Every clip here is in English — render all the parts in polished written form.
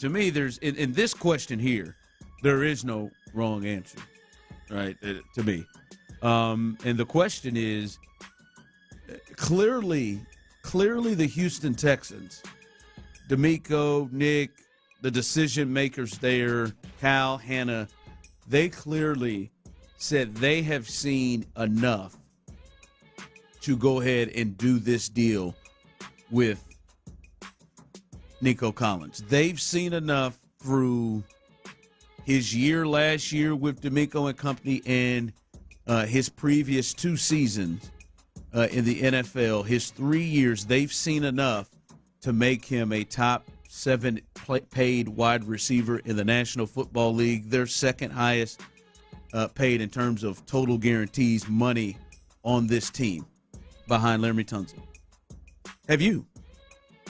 to me, there's in this question here, there is no wrong answer, right? To me, and the question is clearly the Houston Texans, D'Amico, Nick, the decision makers there, Cal, Hannah, they clearly said they have seen enough to go ahead and do this deal with Nico Collins. They've seen enough through his year last year with D'Amico and company and his previous 2 seasons in the NFL, his 3 years, they've seen enough to make him a top 7 paid wide receiver in the National Football League. Their second highest paid in terms of total guarantees money on this team behind Laremy Tunsil.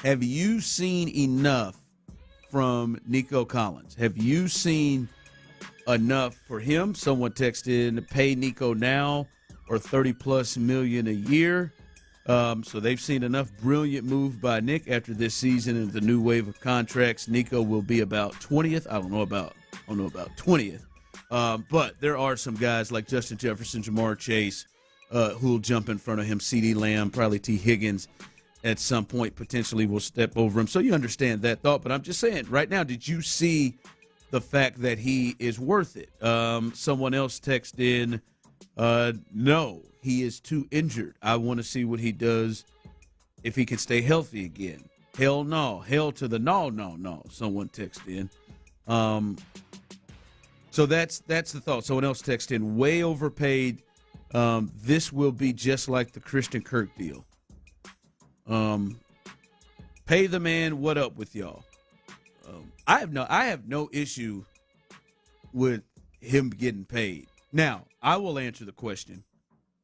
Have you seen enough from Nico Collins? Have you seen enough for him? Someone texted in, pay Nico now or $30+ million a year. So they've seen enough. Brilliant move by Nick after this season and the new wave of contracts. Nico will be about 20th. I don't know about 20th. But there are some guys like Justin Jefferson, Jamar Chase, who will jump in front of him. CeeDee Lamb, probably T. Higgins at some point potentially will step over him. So you understand that thought. But I'm just saying, right now, did you see the fact that he is worth it? Someone else texted in, no, he is too injured. I want to see what he does if he can stay healthy again. Hell no. Hell to the no. Someone texted in. So that's the thought. Someone else texted in, way overpaid. This will be just like the Christian Kirk deal. Pay the man. What up with y'all? I have no issue with him getting paid. Now, I will answer the question,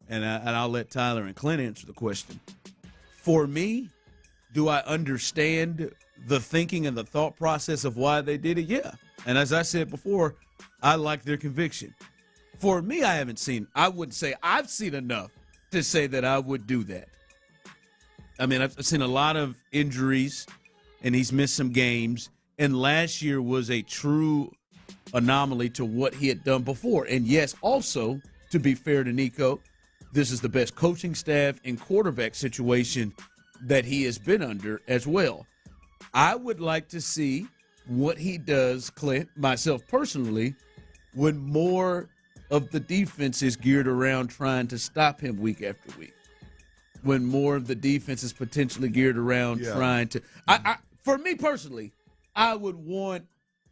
and I'll let Tyler and Clint answer the question. For me, do I understand the thinking and the thought process of why they did it? Yeah. And as I said before, I like their conviction. For me, I wouldn't say I've seen enough to say that I would do that. I mean, I've seen a lot of injuries, and he's missed some games. And last year was a true anomaly to what he had done before. And yes, also, to be fair to Nico, this is the best coaching staff and quarterback situation that he has been under as well. I would like to see what he does, Clint, myself personally, when more of the defense is geared around trying to stop him week after week. When more of the defense is potentially geared around trying to for me personally, I would want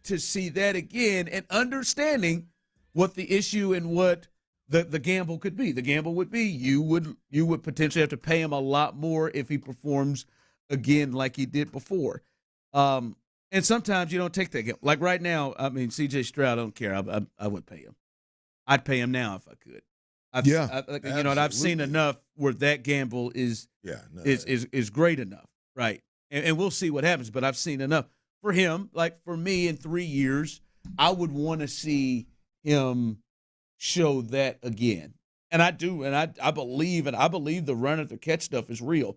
to see that again and understanding what the issue and what the gamble could be. The gamble would be you would potentially have to pay him a lot more if he performs again like he did before. And sometimes you don't take that gamble. Like right now, I mean, C.J. Stroud, I don't care. I wouldn't pay him. I'd pay him now if I could. I've seen enough where that gamble is great enough, right? And we'll see what happens. But I've seen enough for him. Like for me, in 3 years, I would want to see him show that again. And I do, and I believe the run at the catch stuff is real.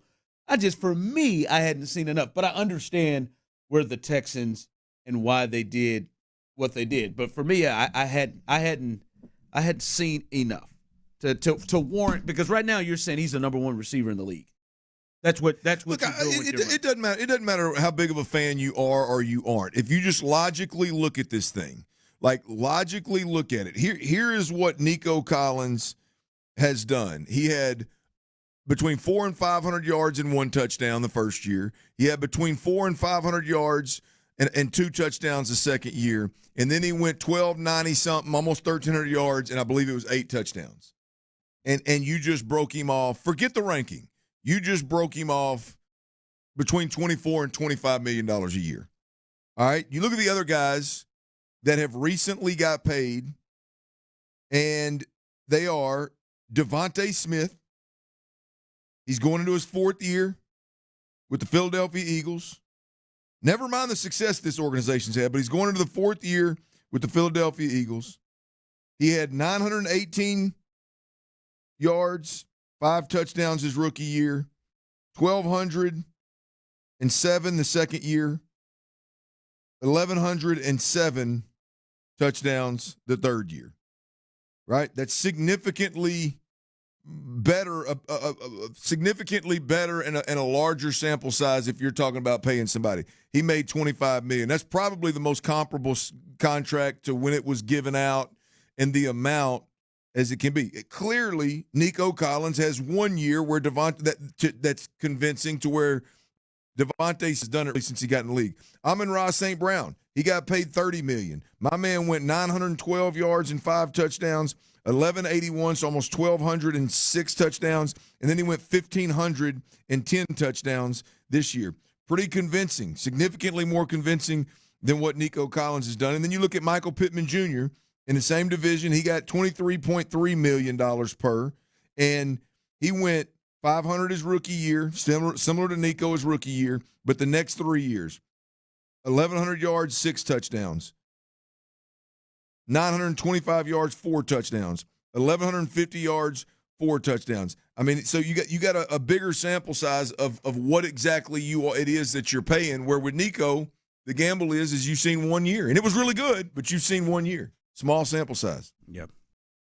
For me, I hadn't seen enough. But I understand where the Texans and why they did what they did. But for me, I hadn't seen enough to warrant, because right now you're saying he's the number 1 receiver in the league. That's what Look, it doesn't matter. It doesn't matter how big of a fan you are or you aren't. If you just logically look at this thing, look at it. Here is what Nico Collins has done. He had between 400 and 500 yards and 1 touchdown the first year. He had between 400 and 500 yards and 2 touchdowns the second year. And then he went 1,290-something, almost 1,300 yards, and I believe it was 8 touchdowns. And you just broke him off. Forget the ranking. You just broke him off between $24 and $25 million a year. All right? You look at the other guys that have recently got paid, and they are Devontae Smith. He's going into his 4th year with the Philadelphia Eagles. Never mind the success this organization's had, but he's going into the 4th year with the Philadelphia Eagles. He had 918 yards, 5 touchdowns his rookie year, 1,207 the second year, 1,107 touchdowns the third year, right? That's significantly better and a larger sample size if you're talking about paying somebody. He made $25 million. That's probably the most comparable contract to when it was given out and the amount as it can be. Clearly, Nico Collins has 1 year where that's convincing to where Devontae has done it since he got in the league. Amon-Ra St. Brown, he got paid $30 million. My man went 912 yards and 5 touchdowns, 1,181, so almost 1,206 touchdowns, and then he went 1,510 touchdowns this year. Pretty convincing, significantly more convincing than what Nico Collins has done. And then you look at Michael Pittman Jr. in the same division. He got $23.3 million per, and he went 500 his rookie year, similar to Nico his rookie year, but the next 3 years, 1,100 yards, 6 touchdowns, 925 yards, 4 touchdowns, 1,150 yards, 4 touchdowns. I mean, so you got a bigger sample size of what exactly it is that you're paying, where with Nico, the gamble is you've seen 1 year. And it was really good, but you've seen 1 year. Small sample size. Yep.